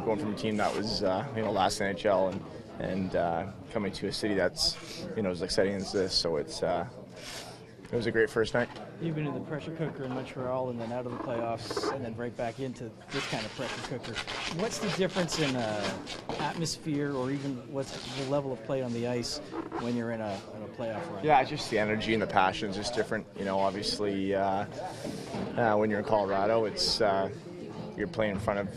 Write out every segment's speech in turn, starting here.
going from a team that was last NHL and coming to a city that's as exciting as this. So it was a great first night. You've been in the pressure cooker in Montreal and then out of the playoffs and then right back into this kind of pressure cooker. What's the difference in atmosphere or even what's the level of play on the ice when you're in a playoff run? Yeah, just the energy and the passion is just different. Obviously when you're in Colorado, it's you're playing in front of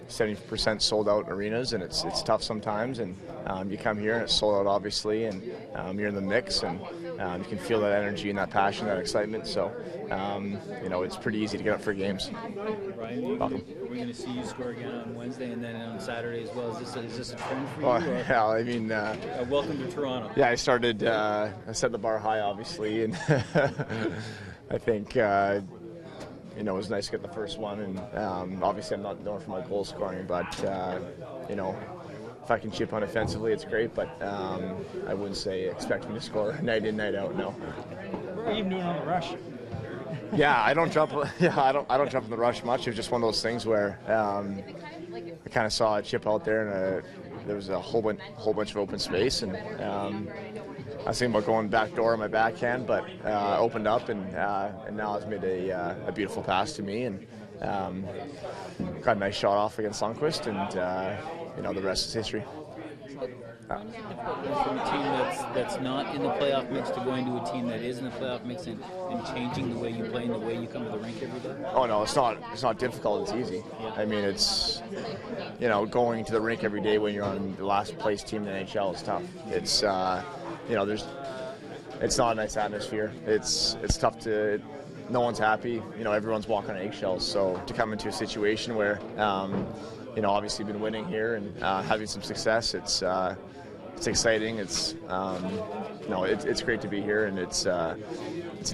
70% sold out arenas, and it's tough sometimes, and you come here and it's sold out obviously, and you're in the mix, and you can feel that energy and that passion, that excitement. So it's pretty easy to get up for games. Ryan, we're going to see you score again on Wednesday and then on Saturday as well. Is this a trend for you? Yeah, I mean, welcome to Toronto. Yeah, I set the bar high obviously, and I think it was nice to get the first one, and obviously I'm not known for my goal scoring, but if I can chip on offensively, it's great. But I wouldn't say expect me to score night in, night out. No. What are you doing on the rush? Yeah, I don't jump. Yeah, I don't jump in the rush much. It was just one of those things where I kind of saw a chip out there, and there was a whole bunch of open space, and I was thinking about going back door on my backhand, but opened up, and now it's made a beautiful pass to me, and got a nice shot off against Lundqvist, and the rest is history. From a team that's not in the playoff mix to going to a team that is in the playoff mix and changing the way you play and the way you come to the rink every day? Oh no, it's not difficult. It's easy. Yeah. I mean, it's going to the rink every day when you're on the last place team in the NHL is tough. It's it's not a nice atmosphere. It's tough to. No one's happy. Everyone's walking on eggshells. So to come into a situation where obviously been winning here and having some success, it's exciting. It's great to be here, and it's an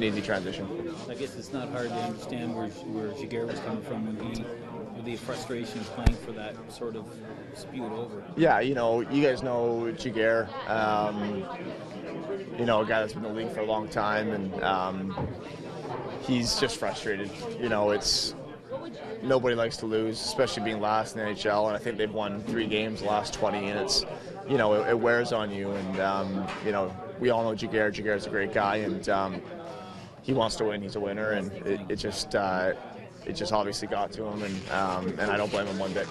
easy transition. I guess it's not hard to understand where Giguère was coming from with the frustration of playing for that sort of spewed over. Yeah, you guys know Giguère, a guy that's been in the league for a long time, and he's just frustrated. It's nobody likes to lose, especially being last in the NHL, and I think they've won 3 games the last 20, and it's it wears on you, and we all know Giguère. Giguère's a great guy, and he wants to win. He's a winner, and it just obviously got to him, and I don't blame him one bit.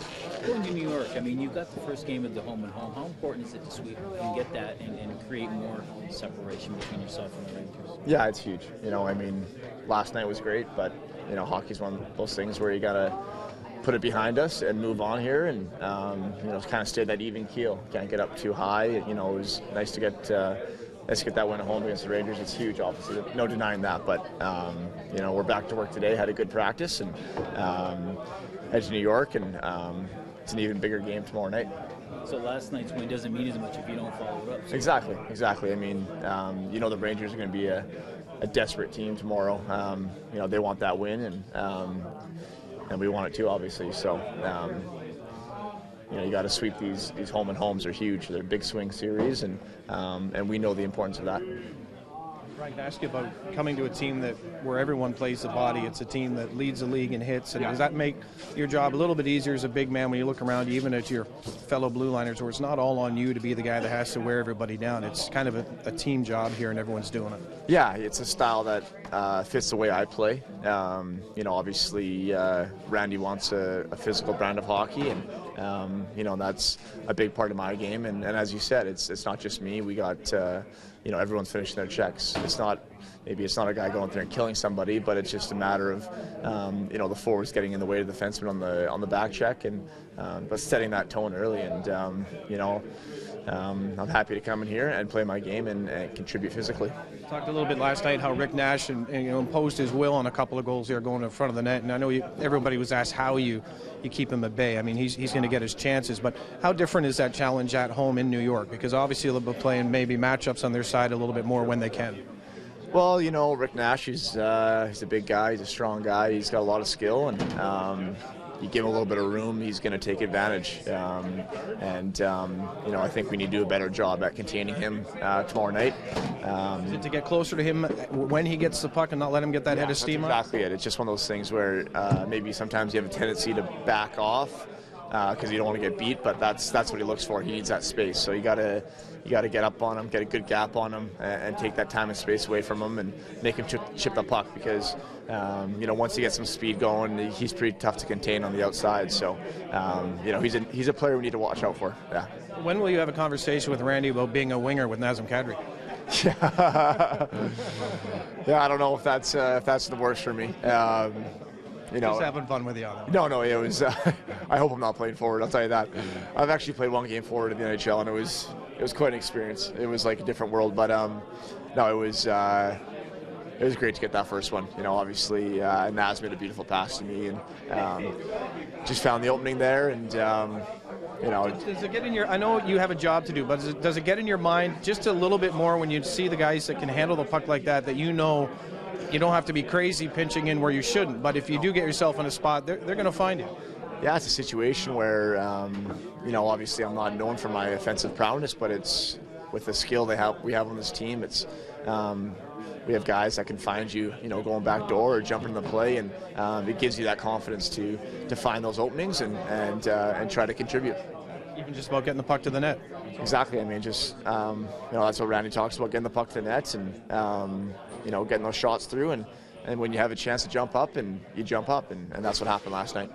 Going to New York, I mean, you got the first game of the home and home. How important is it to sweep and get that and create more separation between yourself and the Rangers? Yeah, it's huge. I mean, last night was great, but hockey's one of those things where you gotta put it behind us and move on here, and kind of stay that even keel. Can't get up too high. It was nice to get that win at home against the Rangers. It's huge, obviously, no denying that. But we're back to work today. Had a good practice, and head to New York, and it's an even bigger game tomorrow night. So last night's win doesn't mean as much if you don't follow it up. So. Exactly. I mean, the Rangers are going to be a desperate team tomorrow. They want that win, and we want it too, obviously. So, you got to sweep these home and homes are huge. They're big swing series, and we know the importance of that. Ryan, can I ask you about coming to a team where everyone plays the body? It's a team that leads the league in hits, and does that make your job a little bit easier as a big man when you look around, even at your fellow blue liners, where it's not all on you to be the guy that has to wear everybody down? It's kind of a team job here, and everyone's doing it. Yeah, it's a style that fits the way I play. Obviously, Randy wants a physical brand of hockey, and that's a big part of my game. And as you said, it's not just me. We got everyone's finishing their checks. It's not a guy going there and killing somebody, but it's just a matter of the forwards getting in the way of the defenseman on the back check, and but setting that tone early. And I'm happy to come in here and play my game and contribute physically. Talked a little bit last night how Rick Nash imposed his will on a couple of goals there going in front of the net, and I know everybody was asked how you keep him at bay. I mean, he's going to get his chances, but how different is that challenge at home in New York? Because obviously they'll be playing maybe matchups on their side a little bit more when they can. Well, Rick Nash, he's a big guy, he's a strong guy, he's got a lot of skill, and you give him a little bit of room, he's going to take advantage. I think we need to do a better job at containing him tomorrow night. Is it to get closer to him when he gets the puck and not let him get that head of steam up? Exactly it. It's just one of those things where maybe sometimes you have a tendency to back off because you don't want to get beat. But that's what he looks for. He needs that space. So you gotta get up on him, get a good gap on him, and take that time and space away from him, and make him chip the puck, because once he gets some speed going, he's pretty tough to contain on the outside. So he's a player we need to watch out for. Yeah. When will you have a conversation with Randy about being a winger with Nazem Kadri? Yeah, I don't know if that's the worst for me. Just having fun with you on that. No, it was. I hope I'm not playing forward. I'll tell you that. I've actually played one game forward in the NHL, and it was quite an experience. It was like a different world, but no, it was great to get that first one. Obviously, Naz made a beautiful pass to me, and just found the opening there, and. Does it get in your? I know you have a job to do, but does it get in your mind just a little bit more when you see the guys that can handle the puck like that? That you don't have to be crazy pinching in where you shouldn't. But if you do get yourself in a spot, they're going to find you. Yeah, it's a situation where obviously I'm not known for my offensive prowess, but it's with the skill we have on this team. It's we have guys that can find you, going back door or jumping in the play, and it gives you that confidence to find those openings and try to contribute. Even just about getting the puck to the net. Exactly. I mean, just that's what Randy talks about, getting the puck to the net and getting those shots through, and when you have a chance to jump up, and you jump up, and that's what happened last night.